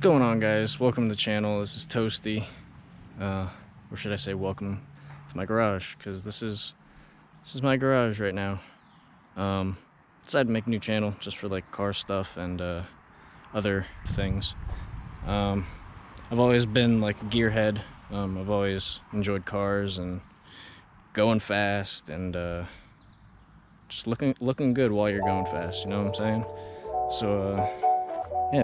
What's going on, guys? Welcome to the channel. This is Toasty. Or should I say welcome to my garage, because this is my garage right now. Decided to make a new channel just for like car stuff and other things. I've always been like a gearhead. I've always enjoyed cars and going fast and just looking good while you're going fast, you know what I'm saying? So yeah.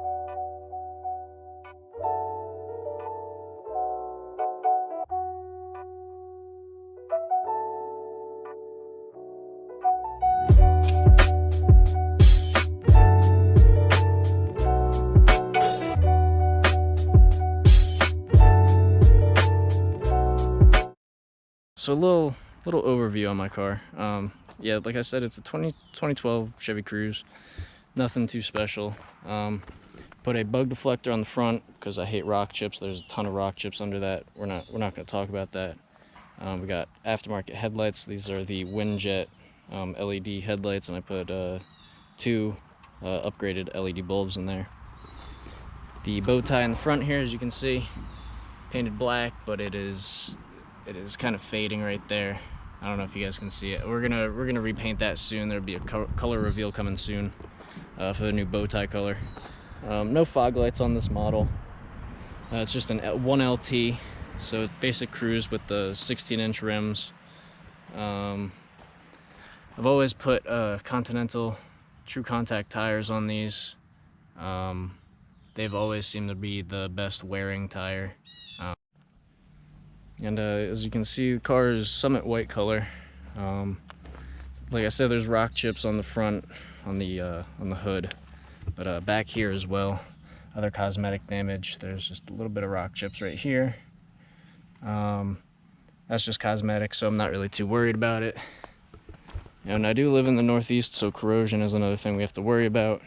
So a little overview on my car. Yeah, like I said, it's a 2012 Chevy Cruze. Nothing too special. Put a bug deflector on the front because I hate rock chips. There's a ton of rock chips under that. We're not going to talk about that. We got aftermarket headlights. These are the Windjet LED headlights, and I put two upgraded LED bulbs in there. The bow tie in the front here, as you can see, painted black, but it is kind of fading right there. I don't know if you guys can see it. We're gonna repaint that soon. There'll be a color reveal coming soon for the new bow tie color. No fog lights on this model. It's just an 1LT, so it's basic Cruze with the 16-inch rims. I've always put Continental True Contact tires on these. They've always seemed to be the best wearing tire. And as you can see, the car is Summit white color. Like I said, there's rock chips on the front, on the hood, but back here as well, other cosmetic damage. There's just a little bit of rock chips right here. That's just cosmetic, so I'm not really too worried about it. And I do live in the Northeast, so corrosion is another thing we have to worry about.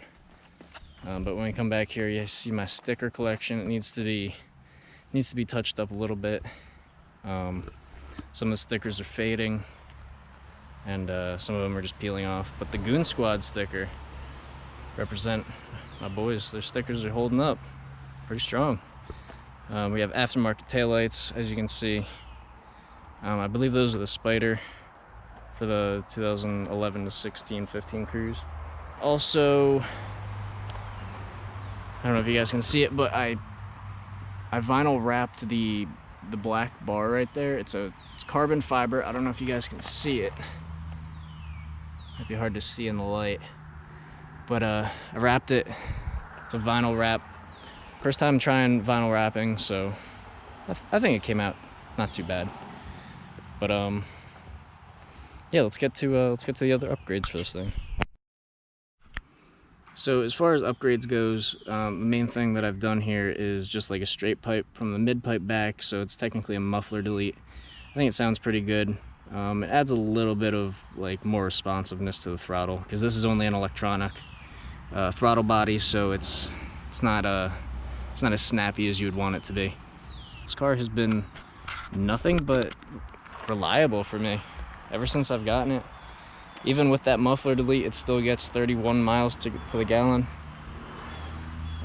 But when we come back here, you see my sticker collection. It needs to be touched up a little bit. Some of the stickers are fading, and some of them are just peeling off. But the Goon Squad sticker represent my boys. Their stickers are holding up pretty strong. We have aftermarket taillights, as you can see. I believe those are the Spider for the 2011 to 15 Cruze. Also, I don't know if you guys can see it, but I vinyl wrapped the black bar right there. It's carbon fiber. I don't know if you guys can see it. Might be hard to see in the light, but I wrapped it. It's a vinyl wrap. First time trying vinyl wrapping, so I think it came out not too bad. But yeah, let's get to the other upgrades for this thing. So as far as upgrades goes, the main thing that I've done here is just like a straight pipe from the mid pipe back, so it's technically a muffler delete. I think it sounds pretty good. It adds a little bit of like more responsiveness to the throttle, because this is only an electronic throttle body, so it's not as snappy as you would want it to be. This car has been nothing but reliable for me ever since I've gotten it. Even with that muffler delete, it still gets 31 miles to the gallon.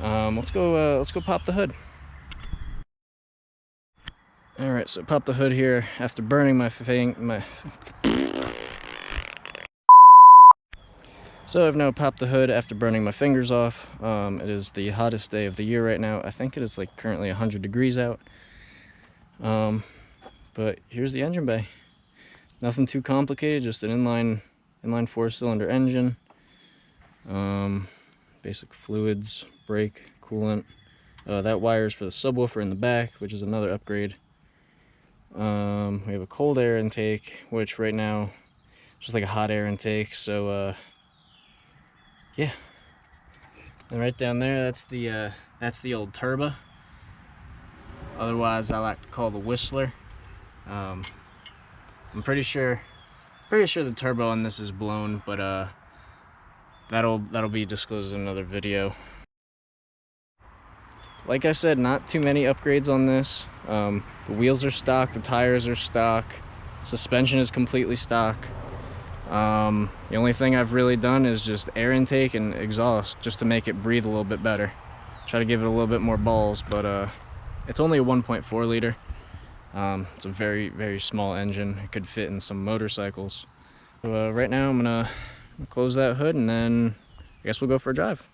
Let's go pop the hood. All right, so pop the hood here after burning So I've now popped the hood after burning my fingers off. It is the hottest day of the year right now. I think it is like currently 100 degrees out. But here's the engine bay. Nothing too complicated, just an inline 4-cylinder engine. Basic fluids, brake, coolant. That wires for the subwoofer in the back, which is another upgrade. We have a cold air intake, which right now is just like a hot air intake. So yeah. And right down there, that's the old turbo. Otherwise, I like to call the Whistler. I'm pretty sure the turbo on this is blown, but that'll be disclosed in another video. Like I said, not too many upgrades on this. The wheels are stock, the tires are stock, suspension is completely stock. The only thing I've really done is just air intake and exhaust, just to make it breathe a little bit better. try to give it a little bit more balls, but it's only a 1.4 liter. It's a very, very small engine. It could fit in some motorcycles. So, right now I'm gonna close that hood and then I guess we'll go for a drive.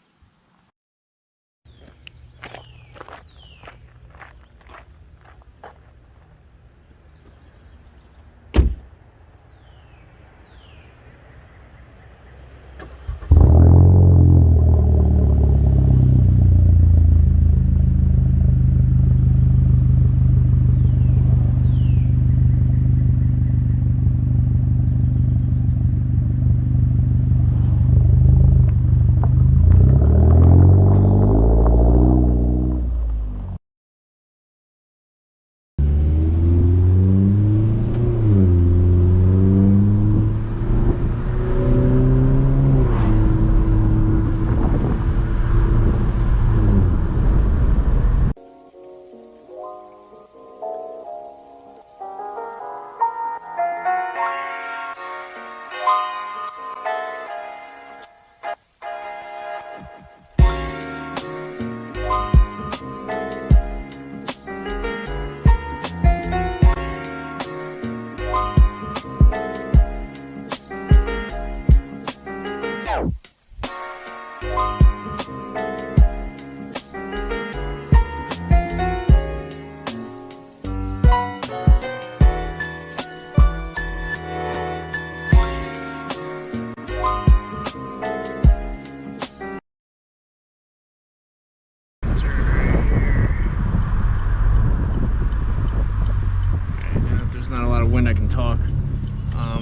Wind I can talk.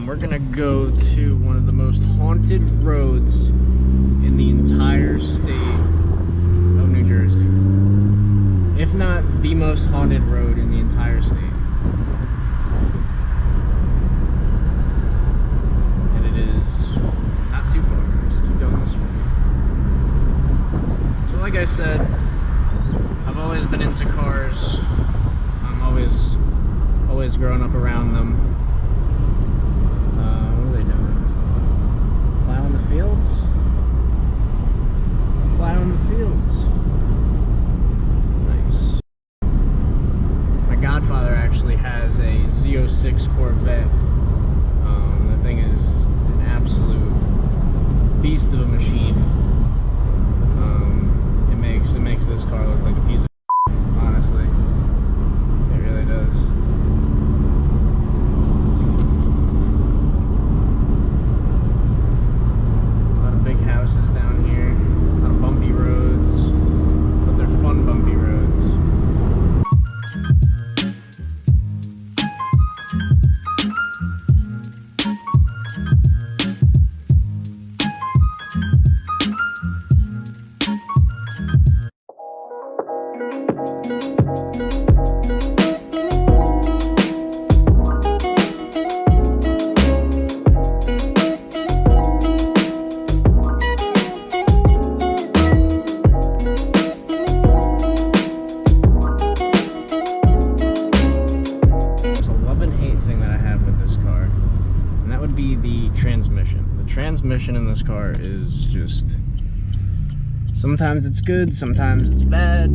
We're gonna go to one of the most haunted roads in the entire state of New Jersey, if not the most haunted road in the entire state. And it is not too far. Just keep going this way. So like I said, I've always been into cars. I'm always growing up around them. What are they doing? Plowing the fields? Plowing the fields. Nice. My godfather actually has a Z06 Corvette. The thing is an absolute beast of a machine. It makes this car look like a piece of honestly. It really does. Houses down here, a lot of bumpy roads, but they're fun bumpy roads. Transmission in this car is just, sometimes it's good, sometimes it's bad.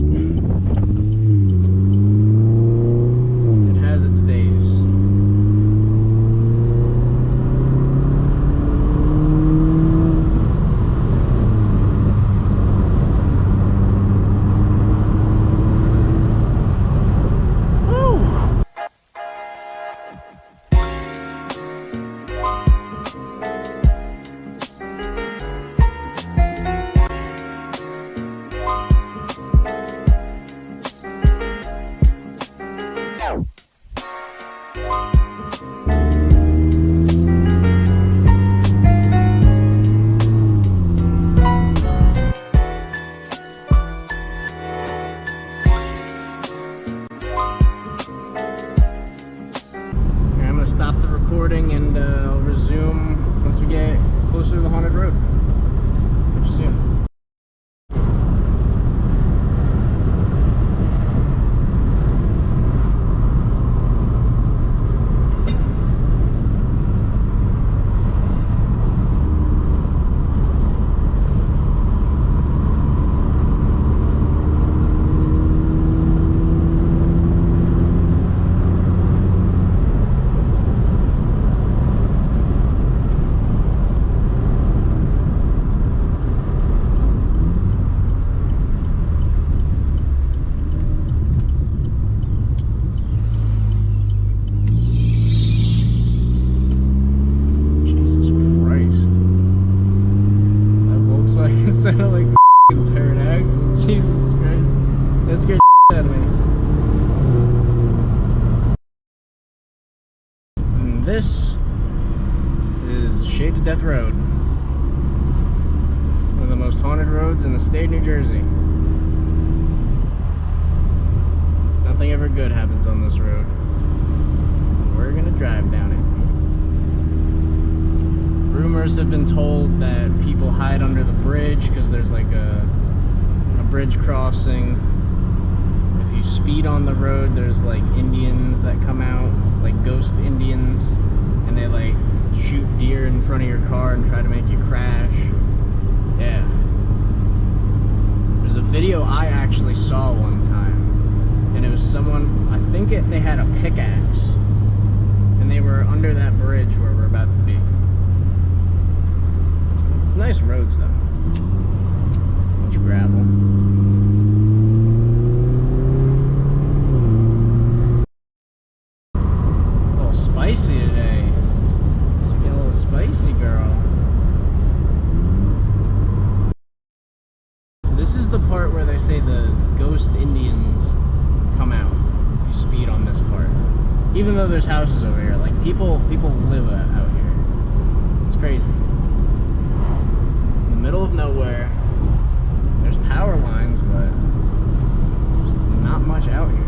It has its days. Stop the recording and I'll resume once we get closer to the haunted road. Catch you soon. That scared the out of me. And this is Shades of Death Road. One of the most haunted roads in the state of New Jersey. Nothing ever good happens on this road. We're gonna drive down it. Rumors have been told that people hide under the bridge because there's like a bridge crossing. If you speed on the road, there's like Indians that come out, like ghost Indians, and they like shoot deer in front of your car and try to make you crash. Yeah. There's a video I actually saw one time, and it was someone, I think they had a pickaxe, and they were under that bridge where we're about to be. It's nice roads though. Bunch of gravel. A little spicy today. She's getting a little spicy, girl. This is the part where they say the ghost Indians come out if you speed on this part. Even though there's houses over here, like people live out here. It's crazy. In the middle of nowhere. There's power lines, but there's not much out here.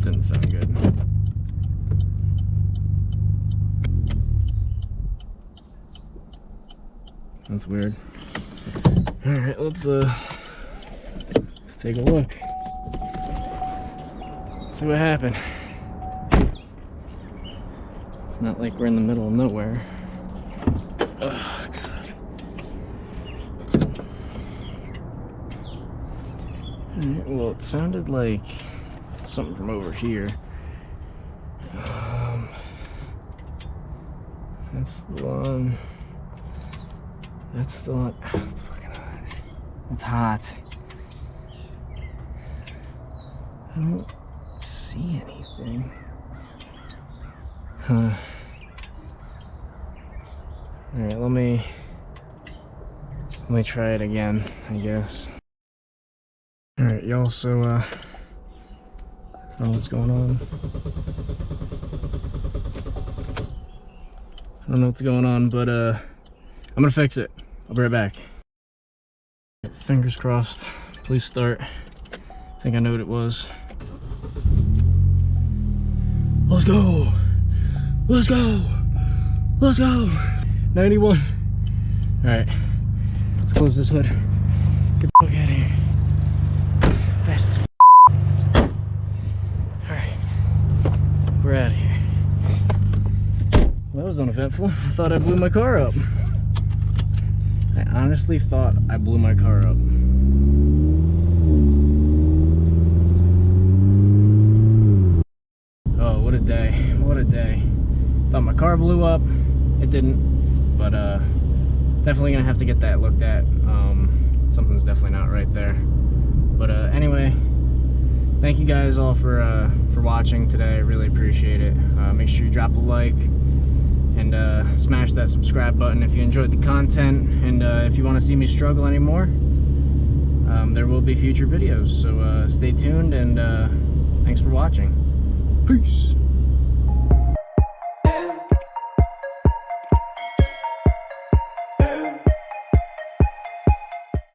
Didn't sound good. That's weird. Alright, let's take a look. See what happened. It's not like we're in the middle of nowhere. Oh god. Alright, well it sounded like something from over here. That's the one. That's the one. Oh, it's fucking hot. It's hot. I don't see anything. Huh. Alright, let me try it again, I guess. Alright, y'all, so I don't know what's going on. I don't know what's going on, but I'm gonna fix it. I'll be right back. Fingers crossed. Please start. I think I know what it was. Let's go! Let's go! Let's go! 91. Alright. Let's close this hood. Get the fuck out of here. Fast as f. Alright. We're out of here. Well, that was uneventful. I thought I blew my car up. I honestly thought I blew my car up. day. What a day. Thought my car blew up. It didn't. But definitely gonna have to get that looked at. Something's definitely not right there. But anyway, thank you guys all for watching today. I really appreciate it. Make sure you drop a like and smash that subscribe button if you enjoyed the content, and if you want to see me struggle anymore, there will be future videos, so stay tuned, and thanks for watching. Peace.